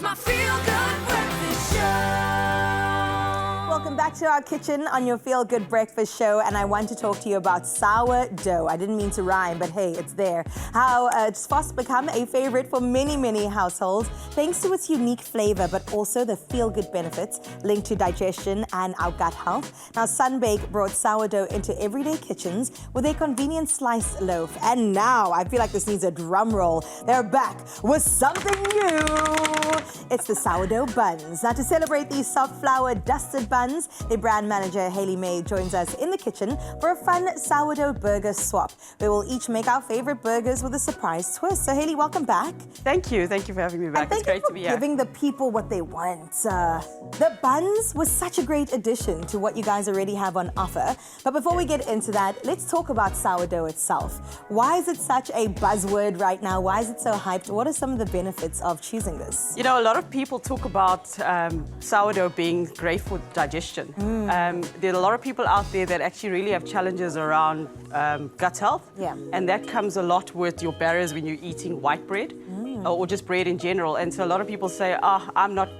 my feel-good breakfast show. Welcome back to our kitchen on your Feel Good Breakfast Show, and I want to talk to you about sourdough. I didn't mean to rhyme, but hey, it's there. How it's fast become a favorite for many, many households, thanks to its unique flavor, but also the feel-good benefits linked to digestion and our gut health. Now, Sunbake brought sourdough into everyday kitchens with a convenient sliced loaf, and now I feel like this needs a drum roll. They're back with something new. It's the sourdough buns. Now, to celebrate these soft flour dusted buns, the brand manager Haley May joins us in the kitchen for a fun sourdough burger swap. We will each make our favorite burgers with a surprise twist. So Haley, welcome back. Thank you for having me back. It's great to be here. Giving the people what they want. The buns was such a great addition to what you guys already have on offer. But before we get into that, let's talk about sourdough itself. Why is it such a buzzword right now? Why is it so hyped? What are some of the benefits of choosing this? You know, a lot of people talk about sourdough being great for digestion. There are a lot of people out there that actually really have challenges around gut health. Yeah. And that comes a lot with your barriers when you're eating white bread or just bread in general. And so a lot of people say,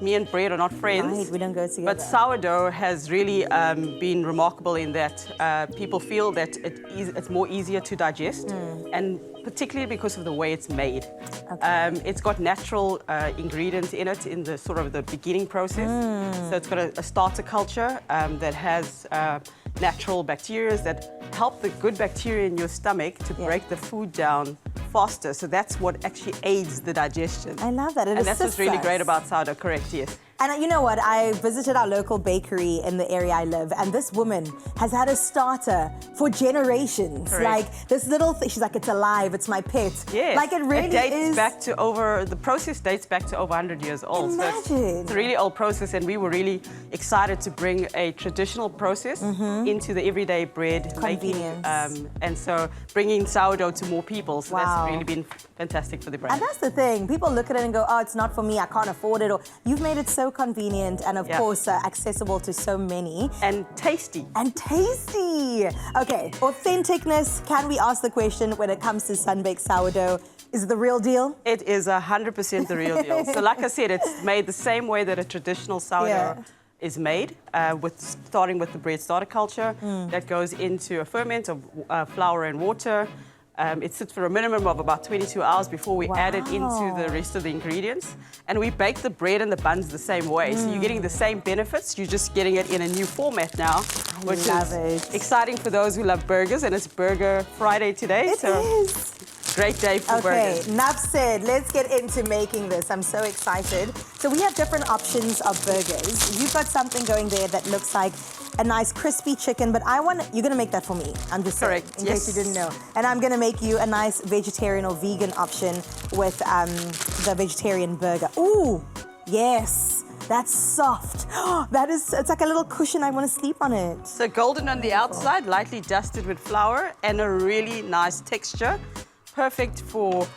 me and bread are not friends. Right, we don't go together. But sourdough has really been remarkable in that people feel that it's more easier to digest, and particularly because of the way it's made. Okay. It's got natural ingredients in it in the sort of the beginning process. So it's got a starter culture that has natural bacteria that help the good bacteria in your stomach to break the food down faster. So that's what actually aids the digestion. I love that. And that's what's really great about sourdough, correct, yes. And you know what? I visited our local bakery in the area I live, and this woman has had a starter for generations. Correct. Like this little thing, she's like, it's alive, it's my pet. Yes. Like it really is. The process dates back to over 100 years old. Imagine. So it's a really old process, and we were really excited to bring a traditional process into the everyday bread Convenience. making. And so bringing sourdough to more people. So that's really been fantastic for the brand. And that's the thing. People look at it and go, oh, it's not for me, I can't afford it. Or you've made it so convenient and, of course, accessible to so many. And tasty. And tasty. Okay, authenticness. Can we ask the question when it comes to Sunbake sourdough? Is it the real deal? It is 100% the real deal. So like I said, it's made the same way that a traditional sourdough is made, starting with the bread starter culture that goes into a ferment of flour and water. It sits for a minimum of about 22 hours before we add it into the rest of the ingredients. And we bake the bread and the buns the same way. So you're getting the same benefits, you're just getting it in a new format now, which is exciting for those who love burgers. And it's Burger Friday today. It is. Great day for burgers. Okay, enough said. Let's get into making this. I'm so excited. So we have different options of burgers. You've got something going there that looks like a nice crispy chicken, but you're gonna make that for me. I'm just saying, in case you didn't know. And I'm gonna make you a nice vegetarian or vegan option with the vegetarian burger. Ooh, yes. That's soft. It's like a little cushion. I want to sleep on it. So golden on the outside, lightly dusted with flour, and a really nice texture. Perfect for,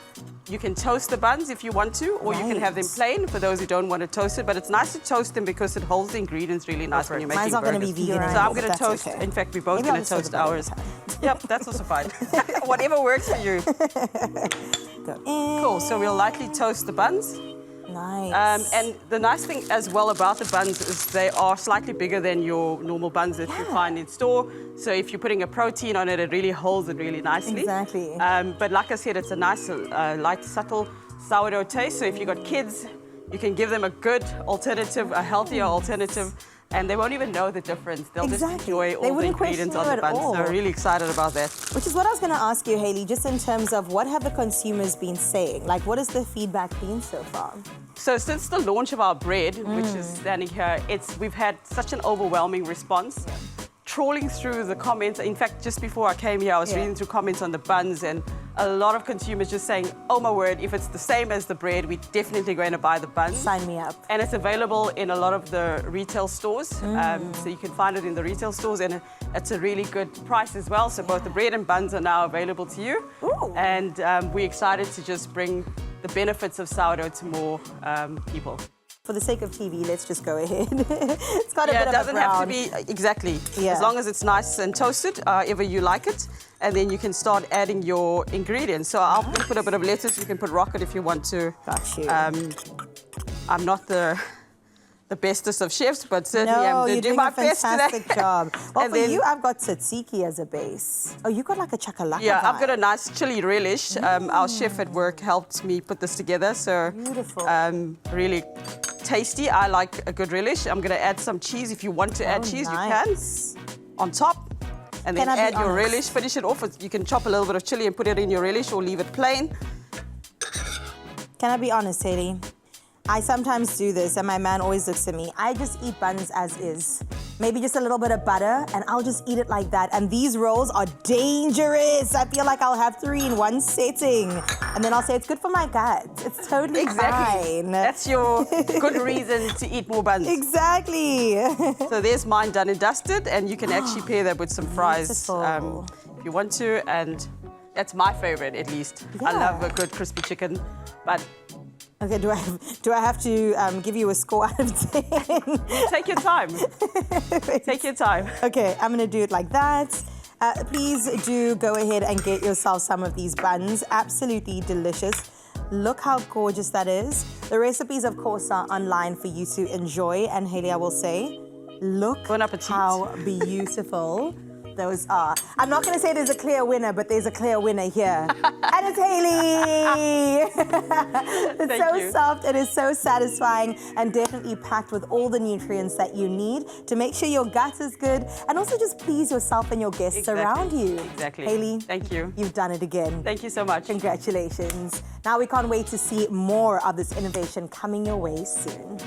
you can toast the buns if you want to, or you can have them plain for those who don't want to toast it. But it's nice to toast them because it holds the ingredients really nice when you're making burgers. Mine's not going to be vegan. So I'm going to toast. Okay. In fact, we're both going to toast ours. Yep, that's also fine. Whatever works for you. Cool. So we'll lightly toast the buns. Nice. And the nice thing as well about the buns is they are slightly bigger than your normal buns that you find in store. So if you're putting a protein on it, it really holds it really nicely. Exactly. But like I said, it's a nice, light, subtle sourdough taste. So if you've got kids, you can give them a good alternative, a healthier alternative, and they won't even know the difference. They'll just enjoy all the ingredients on the buns. So we're really excited about that. Which is what I was going to ask you, Haley, just in terms of what have the consumers been saying? Like, what has the feedback been so far? So since the launch of our bread, which is standing here, we've had such an overwhelming response. Trawling through the comments, in fact, just before I came here, I was reading through comments on the buns, and a lot of consumers just saying, oh my word, if it's the same as the bread, we're definitely going to buy the buns. Sign me up. And it's available in a lot of the retail stores. So you can find it in the retail stores, and it's a really good price as well. So both the bread and buns are now available to you. Ooh. And we're excited to just bring the benefits of sourdough to more people. For the sake of TV, let's just go ahead. It's got a bit of a brown. Yeah, it doesn't have to be, exactly. Yeah. As long as it's nice and toasted, however you like it. And then you can start adding your ingredients. So I'll put a bit of lettuce. You can put rocket if you want to. Got you. I'm not the bestest of chefs, but certainly No, I'm going you're to do doing my a best today. fantastic job. Well, And for then- you, I've got tzatziki as a base. Oh, you got like a chakalaka Yeah, I've got a vibe. nice chili relish. Our chef at work helped me put this together, so Beautiful. really tasty. I like a good relish. I'm going to add some cheese. If you want to add cheese, nice. you can on top. And then Can I be add your honest? relish. Finish it off. You can chop a little bit of chili and put it in your relish, or leave it plain. Can I be honest, Haley? I sometimes do this, and my man always looks at me. I just eat buns as is. Maybe just a little bit of butter, and I'll just eat it like that. And these rolls are dangerous. I feel like I'll have 3 in one sitting. And then I'll say, it's good for my gut. It's totally fine. That's your good reason to eat more buns. Exactly. So there's mine done and dusted, and you can actually pair that with some fries Beautiful. if you want to. And that's my favorite, at least. I Yeah. love a good crispy chicken, but Okay, do I have to give you a score out of 10? take your time. Take your time. Okay, I'm gonna do it like that. Please do go ahead and get yourself some of these buns. Absolutely delicious. Look how gorgeous that is. The recipes, of course, are online for you to enjoy. And Haley, I will say, look Bon appetit. how beautiful those are. I'm not gonna say there's a clear winner, but there's a clear winner here. And it's Haley! It's Thank so you. soft, it is so satisfying, and definitely packed with all the nutrients that you need to make sure your gut is good and also just please yourself and your guests Exactly. around you. Exactly. Haley, Thank you. you've done it again. Thank you so much. Congratulations. Now we can't wait to see more of this innovation coming your way soon.